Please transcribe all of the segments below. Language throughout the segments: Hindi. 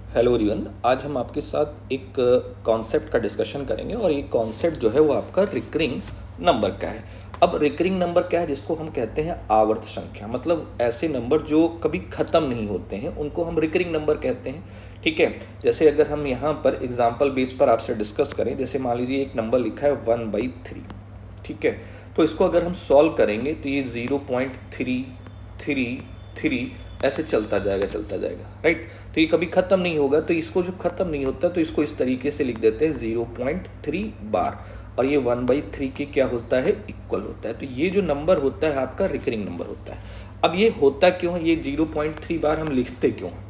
हेलो एवरीवन, आज हम आपके साथ एक कॉन्सेप्ट का डिस्कशन करेंगे और ये कॉन्सेप्ट जो है वो आपका रिकरिंग नंबर का है। अब रिकरिंग नंबर क्या है, जिसको हम कहते हैं आवर्त संख्या, मतलब ऐसे नंबर जो कभी ख़त्म नहीं होते हैं उनको हम रिकरिंग नंबर कहते हैं। ठीक है, जैसे अगर हम यहाँ पर एग्जाम्पल बेस पर आपसे डिस्कस करें, जैसे मान लीजिए एक नंबर लिखा है 1/3। ठीक है, तो इसको अगर हम सॉल्व करेंगे तो ये 0.333 ऐसे चलता जाएगा राइट। तो ये कभी ख़त्म नहीं होगा, तो इसको जब ख़त्म नहीं होता तो इसको इस तरीके से लिख देते हैं 0.3 बार, और ये 1/3 के क्या होता है, इक्वल होता है। तो ये जो नंबर होता है आपका रिकरिंग नंबर होता है। अब ये होता क्यों है, ये 0.3 बार हम लिखते क्यों हैं,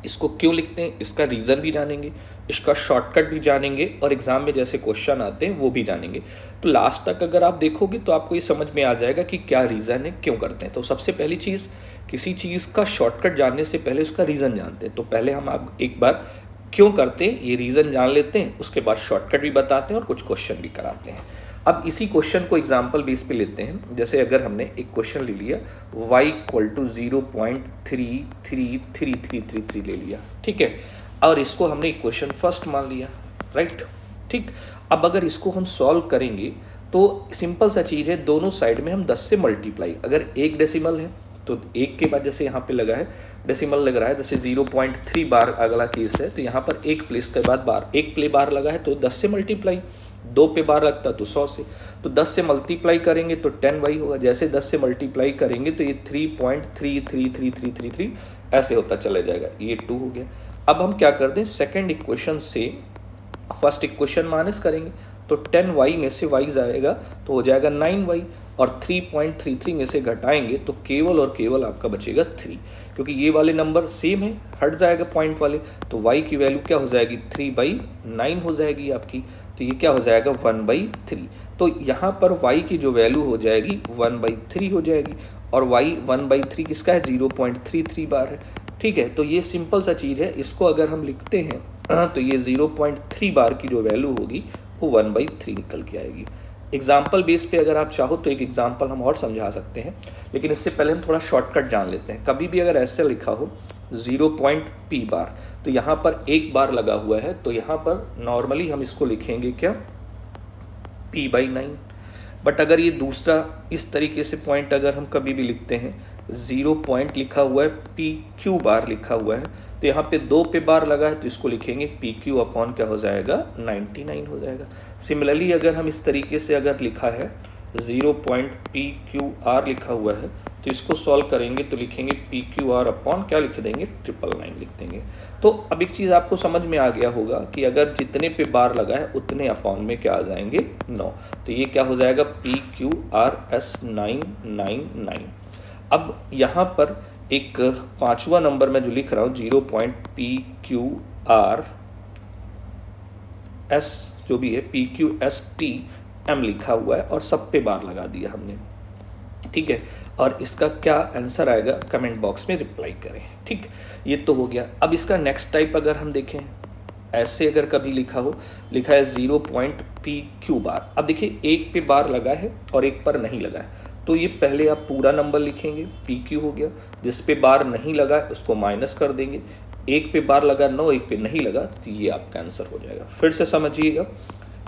इसको क्यों लिखते हैं, इसका रीज़न भी जानेंगे, इसका शॉर्टकट भी जानेंगे, और एग्जाम में जैसे क्वेश्चन आते हैं वो भी जानेंगे। तो लास्ट तक अगर आप देखोगे तो आपको ये समझ में आ जाएगा कि क्या रीज़न है, क्यों करते हैं। तो सबसे पहली चीज़, किसी चीज़ का शॉर्टकट जानने से पहले उसका रीज़न जानते हैं। तो पहले हम आप एक बार क्यों करते हैं ये रीज़न जान लेते हैं, उसके बाद शॉर्टकट भी बताते हैं और कुछ क्वेश्चन भी कराते हैं। अब इसी क्वेश्चन को एग्जाम्पल बेस पे लेते हैं। जैसे अगर हमने एक क्वेश्चन ले लिया y = 0.33333 ले लिया, ठीक है, और इसको हमने इक्वेशन फर्स्ट मान लिया, राइट। ठीक, अब अगर इसको हम सॉल्व करेंगे तो सिंपल सा चीज़ है, दोनों साइड में हम 10 से मल्टीप्लाई, अगर एक डेसिमल है तो एक के बाद जैसे यहाँ पे लगा है डेसिमल लग रहा है, जैसे 0.3 बार अगला केस है, तो यहाँ पर एक प्लेस के बाद बार, एक प्ले बार लगा है तो 10 से मल्टीप्लाई, 2 पे बार लगता तो 100 से, तो 10 से मल्टीप्लाई करेंगे तो 10y होगा, जैसे 10 से मल्टीप्लाई करेंगे तो ये 3.33333 ऐसे होता चला जाएगा, ये 2 हो गया। अब हम क्या करते हैं, सेकेंड इक्वेशन से फर्स्ट इक्वेशन माइनस करेंगे, तो 10y में से y जाएगा तो हो जाएगा 9y, और 3.33 में से घटाएंगे तो केवल और केवल आपका बचेगा 3, क्योंकि ये वाले नंबर सेम है, हट जाएगा पॉइंट वाले, तो y की वैल्यू क्या हो जाएगी, 3/9 हो जाएगी आपकी, तो ये क्या हो जाएगा 1/3। तो यहाँ पर y की जो वैल्यू हो जाएगी 1/3 हो जाएगी, और y 1/3 किसका है, 0.33 बार है। ठीक है, तो ये सिंपल सा चीज़ है, इसको अगर हम लिखते हैं तो ये 0.3 बार की जो वैल्यू होगी वो 1/3 निकल के आएगी। एग्जाम्पल बेस पे अगर आप चाहो तो एक एग्जाम्पल हम और समझा सकते हैं, लेकिन इससे पहले हम थोड़ा शॉर्टकट जान लेते हैं। कभी भी अगर ऐसे लिखा हो 0.p बार, तो यहाँ पर एक बार लगा हुआ है, तो यहाँ पर नॉर्मली हम इसको लिखेंगे क्या, p/9। बट अगर ये दूसरा इस तरीके से पॉइंट अगर हम कभी भी लिखते हैं, 0 पॉइंट लिखा हुआ है, PQ बार लिखा हुआ है, तो यहाँ पे 2 पे बार लगा है तो इसको लिखेंगे PQ अपॉन क्या हो जाएगा, 99 हो जाएगा। सिमिलरली अगर हम इस तरीके से अगर लिखा है 0.PQR लिखा हुआ है, तो इसको सॉल्व करेंगे तो लिखेंगे PQR अपॉन क्या लिख देंगे, 999 लिख देंगे। तो अब एक चीज़ आपको समझ में आ गया होगा कि अगर जितने पे बार लगा है उतने अपॉन में क्या आ जाएंगे, 9, तो ये क्या हो जाएगा, PQRS 999। अब यहाँ पर एक पांचवा नंबर में जो लिख रहा हूँ 0.PQRS जो भी है, PQSTM लिखा हुआ है और सब पे बार लगा दिया हमने। ठीक है, और इसका क्या आंसर आएगा कमेंट बॉक्स में रिप्लाई करें। ठीक, ये तो हो गया। अब इसका नेक्स्ट टाइप अगर हम देखें, ऐसे अगर कभी लिखा हो, लिखा है 0.PQ बार, अब देखिए एक पे बार लगा है और एक पर नहीं लगा है, तो ये पहले आप पूरा नंबर लिखेंगे, PQ हो गया, जिस पे बार नहीं लगा उसको माइनस कर देंगे, एक पे बार लगा 9, एक पे नहीं लगा, तो ये आपका आंसर हो जाएगा। फिर से समझिएगा,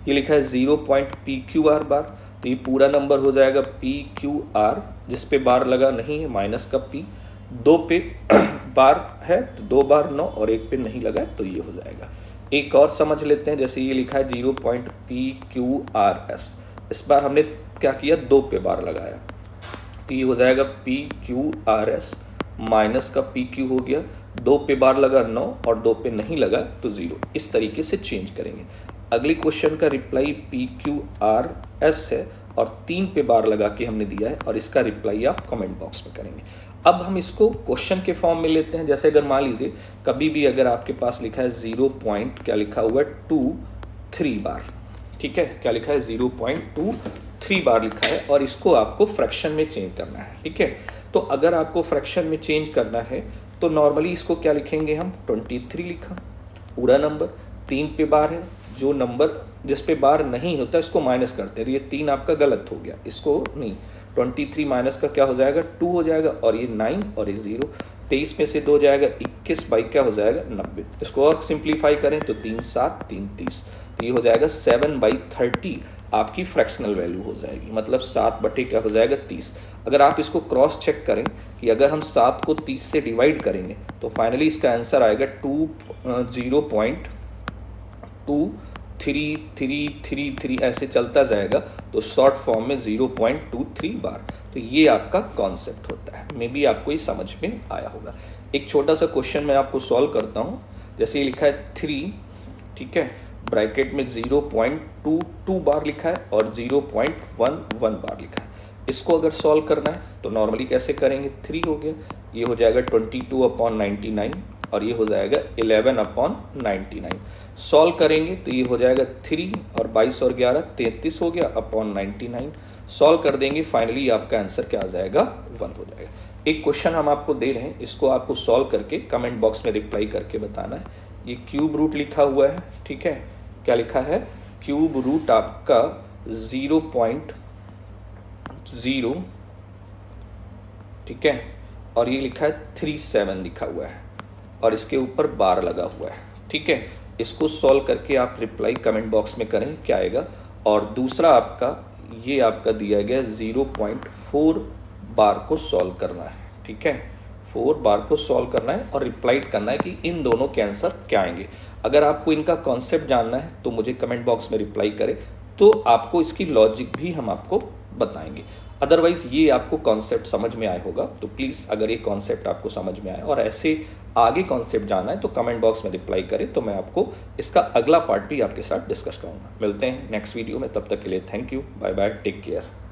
ये लिखा है 0.PQR बार, तो ये पूरा नंबर हो जाएगा PQR, जिस पे बार लगा नहीं है माइनस का P, 2 पे बार है तो 2 बार 9 और एक पे नहीं लगा तो ये हो जाएगा। एक और समझ लेते हैं, जैसे ये लिखा है 0.PQRS, इस बार हमने क्या किया, 2 पे बार लगाया, तो ये हो जाएगा PQRS माइनस का PQ हो गया, 2 पे बार लगा 9 और 2 पे नहीं लगा तो 0, इस तरीके से चेंज करेंगे। अगले क्वेश्चन का रिप्लाई PQRS है और 3 पे बार लगा के हमने दिया है, और इसका रिप्लाई आप कमेंट बॉक्स में करेंगे। अब हम इसको क्वेश्चन के फॉर्म में लेते हैं। जैसे अगर मान लीजिए कभी भी अगर आपके पास लिखा है 0. क्या लिखा हुआ है 23 बार, ठीक है, क्या लिखा है 0.23 बार लिखा है, और इसको आपको फ्रैक्शन में चेंज करना है। ठीक है, तो अगर आपको फ्रैक्शन में चेंज करना है तो नॉर्मली इसको क्या लिखेंगे हम, 23 लिखा पूरा नंबर, 3 पे बार है, जो नंबर जिस पे बार नहीं होता इसको माइनस करते हैं, ये 3 आपका गलत हो गया, इसको नहीं, 23 माइनस का क्या हो जाएगा 2 हो जाएगा, और ये 9 और ये 0, 23 में से 2 जाएगा 21 बाई क्या हो जाएगा 90। इसको और सिंप्लीफाई करें तो 3 7 3 30, तो ये हो जाएगा 7/30 आपकी फ्रैक्शनल वैल्यू हो जाएगी, मतलब 7 बटे क्या हो जाएगा 30। अगर आप इसको क्रॉस चेक करें कि अगर हम 7 को 30 से डिवाइड करेंगे तो फाइनली इसका आंसर आएगा 0.2333 ऐसे चलता जाएगा, तो शॉर्ट फॉर्म में 0.23 बार। तो ये आपका कॉन्सेप्ट होता है, मे बी आपको ये समझ में आया होगा। एक छोटा सा क्वेश्चन मैं आपको सॉल्व करता हूँ। जैसे ये लिखा है 3, ठीक है, ब्रैकेट में 0.22 बार लिखा है और 0.11 बार लिखा है। इसको अगर सॉल्व करना है तो नॉर्मली कैसे करेंगे, 3 हो गया, ये हो जाएगा 22/99 और ये हो जाएगा 11/99। सॉल्व करेंगे तो ये हो जाएगा 3 और 22 और 11 33 हो गया अपॉन 99। सॉल्व कर देंगे, फाइनली आपका आंसर क्या आ जाएगा 1 हो जाएगा। एक क्वेश्चन हम आपको दे रहे हैं, इसको आपको सॉल्व करके कमेंट बॉक्स में रिप्लाई करके बताना है। ये क्यूब रूट लिखा हुआ है, ठीक है, क्या लिखा है, क्यूब रूट आपका 0.0, ठीक है, और ये लिखा है 37 लिखा हुआ है और इसके ऊपर बार लगा हुआ है, ठीक है। इसको सॉल्व करके आप रिप्लाई कमेंट बॉक्स में करें क्या आएगा। और दूसरा आपका ये आपका दिया गया 0.4 बार को सॉल्व करना है, ठीक है, 4 बार को सॉल्व करना है और रिप्लाई करना है कि इन दोनों के आंसर क्या आएंगे। अगर आपको इनका कॉन्सेप्ट जानना है तो मुझे कमेंट बॉक्स में रिप्लाई करें, तो आपको इसकी लॉजिक भी हम आपको बताएंगे। अदरवाइज ये आपको कॉन्सेप्ट समझ में आया होगा, तो प्लीज़ अगर ये कॉन्सेप्ट आपको समझ में आए और ऐसे आगे कॉन्सेप्ट जानना है तो कमेंट बॉक्स में रिप्लाई करें, तो मैं आपको इसका अगला पार्ट भी आपके साथ डिस्कस करूँगा। मिलते हैं नेक्स्ट वीडियो में, तब तक के लिए thank you, bye bye, take care.